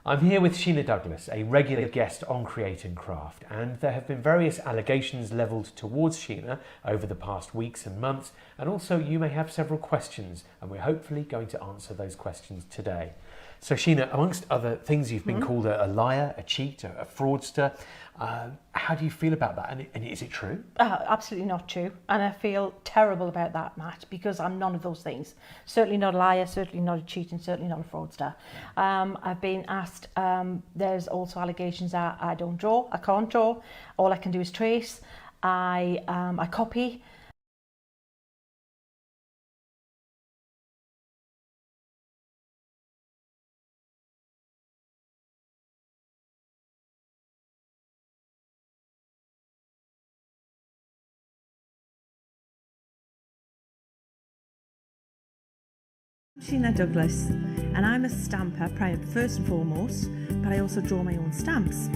I'm here with Sheena Douglass, a regular guest on Create and Craft, and there have been various allegations levelled towards Sheena over the past weeks and months, and also you may have several questions, and we're hopefully going to answer those questions today. So Sheena, amongst other things, you've been called a liar, a cheat, a fraudster. How do you feel about that? And is it true? Absolutely not true. And I feel terrible about that, Matt, because I'm none of those things. Certainly not a liar, certainly not a cheat, and certainly not a fraudster. I've been asked, there's also allegations that I don't draw, I can't draw. All I can do is trace. I copy. Sheena Douglass, and I'm a stamper first and foremost, but I also draw my own stamps.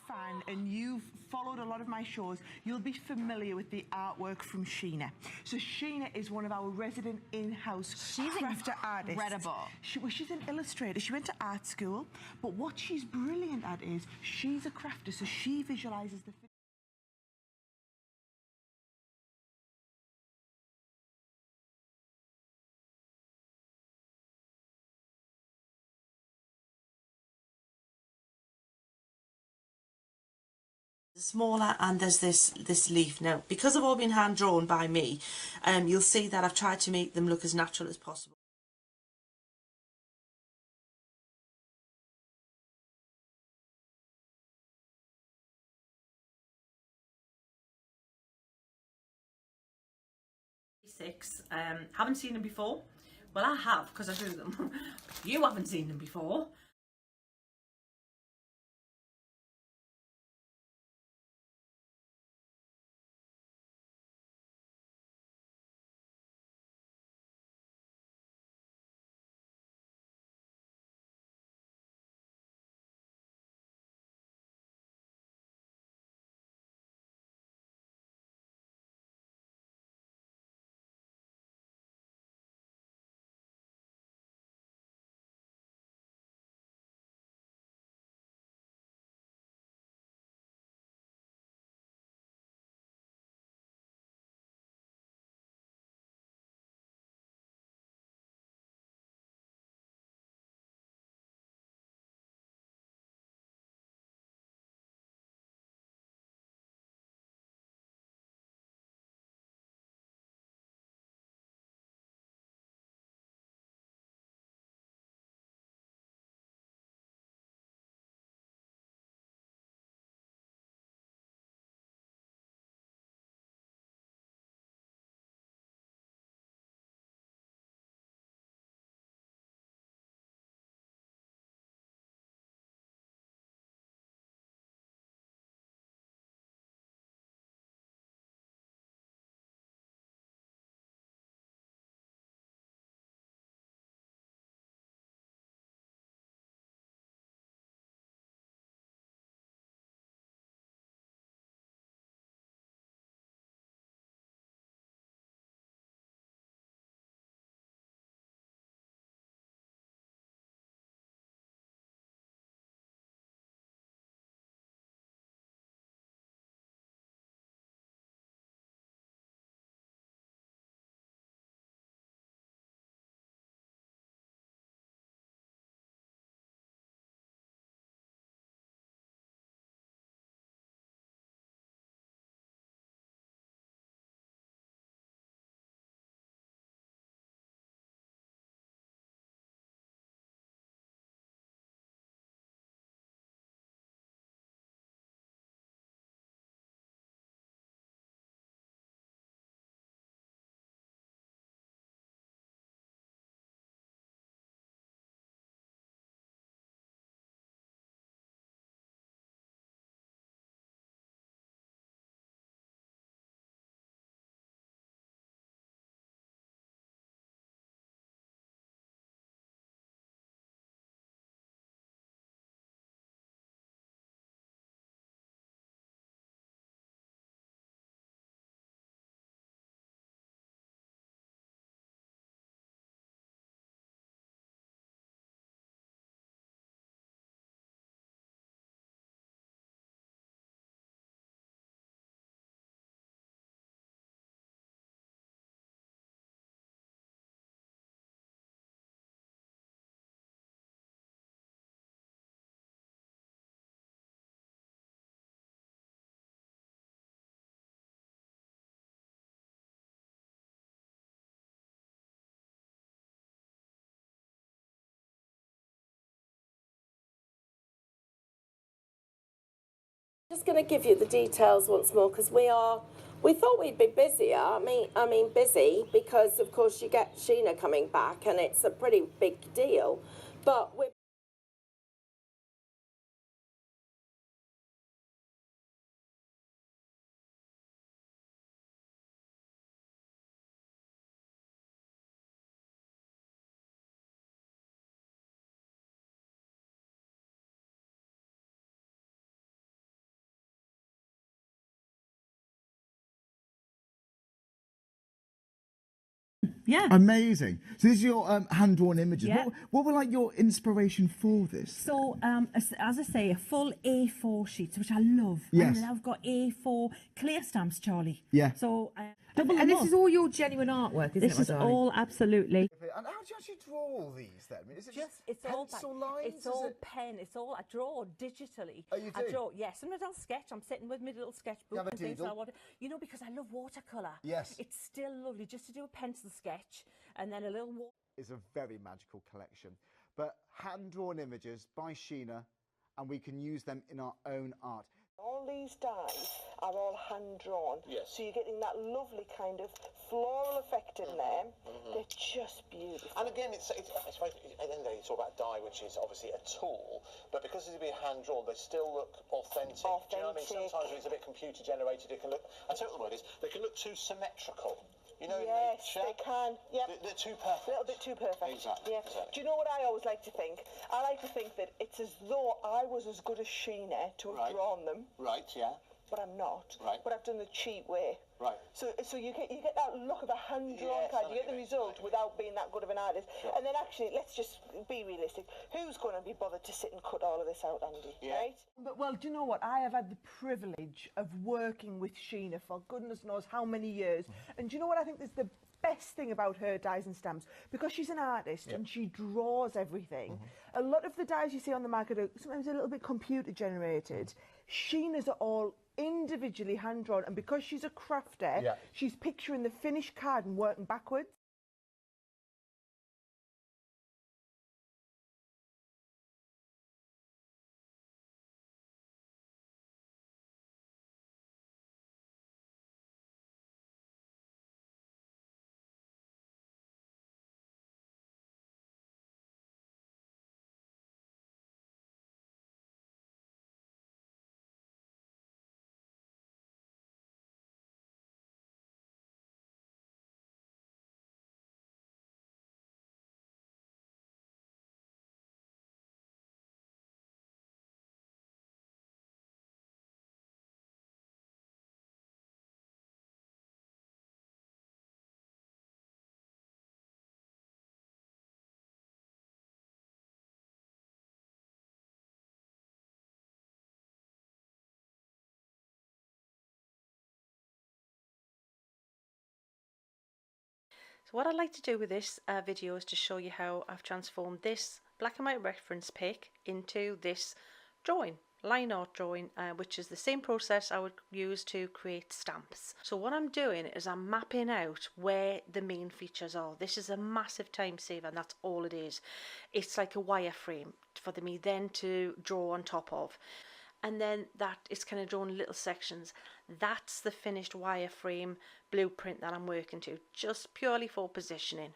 Fan and you've followed a lot of my shows, you'll be familiar with the artwork from Sheena. So Sheena is one of our resident in-house crafter artists. Incredible. She's an illustrator. She went to art school, but what she's brilliant at is she's a crafter, so she visualizes the smaller, and there's this leaf. Now, because they've all been hand drawn by me, you'll see that I've tried to make them look as natural as possible. Six. Haven't seen them before. Well, I have, because I do them. You haven't seen them before. Just going to give you the details once more because we thought we'd be busier. I mean busy because of course you get Sheena coming back and it's a pretty big deal. But we're Yeah. Amazing. So this is your hand-drawn images. Yeah. What were like your inspiration for this? So, as I say, a full A4 sheet, which I love. Yes. And then I've got A4 clear stamps, Charlie. Yeah. So, And this is all your genuine artwork, isn't it, this my is darling? all absolutely. And how do you actually draw all these then? Is it just It's pencil lines? It's all pen. It's all I draw digitally. Oh, you I do? draw. Yes, sometimes I'll sketch. I'm sitting with my little sketchbook Have a and things. doodle? I want, because I love watercolor. Yes. It's still lovely just to do a pencil sketch and then a little. It's a very magical collection. But hand-drawn images by Sheena, and we can use them in our own art. All these dies are all hand-drawn. Yes. So you're getting that lovely kind of floral effect in there. They're just beautiful. And again, it's very, at the end of the day, it's all about dye, which is obviously a tool, but because it's being hand-drawn, they still look authentic. Do you know what I mean? Sometimes when it's a bit computer-generated, it can look, I tell you what the word is, they can look too symmetrical. You know, yes, they can. Yep. They're too perfect. A little bit too perfect. Exactly. Yeah. Exactly. Do you know what I always like to think? I like to think that it's as though I was as good as Sheena to have drawn them. Right, yeah. But I'm not. Right. But I've done the cheap way. Right. So you get that look of a hand-drawn Yes, card. I You get the know. result without being that good of an artist. Sure. And then actually, let's just be realistic. Who's going to be bothered to sit and cut all of this out, Andy? Yeah. Right? But well, do you know what? I have had the privilege of working with Sheena for goodness knows how many years. And do you know what I think is the best thing about her dies and stamps? Because she's an artist and she draws everything. A lot of the dies you see on the market are sometimes a little bit computer generated. Sheena's are all individually hand drawn, and because she's a crafter, she's picturing the finished card and working backwards. So what I'd like to do with this video is to show you how I've transformed this black and white reference pic into this drawing, line art drawing, which is the same process I would use to create stamps. So what I'm doing is I'm mapping out where the main features are. This is a massive time saver, and that's all it is. It's like a wireframe for me then to draw on top of. And then that is kind of drawn in little sections. That's the finished wireframe blueprint that I'm working to, just purely for positioning.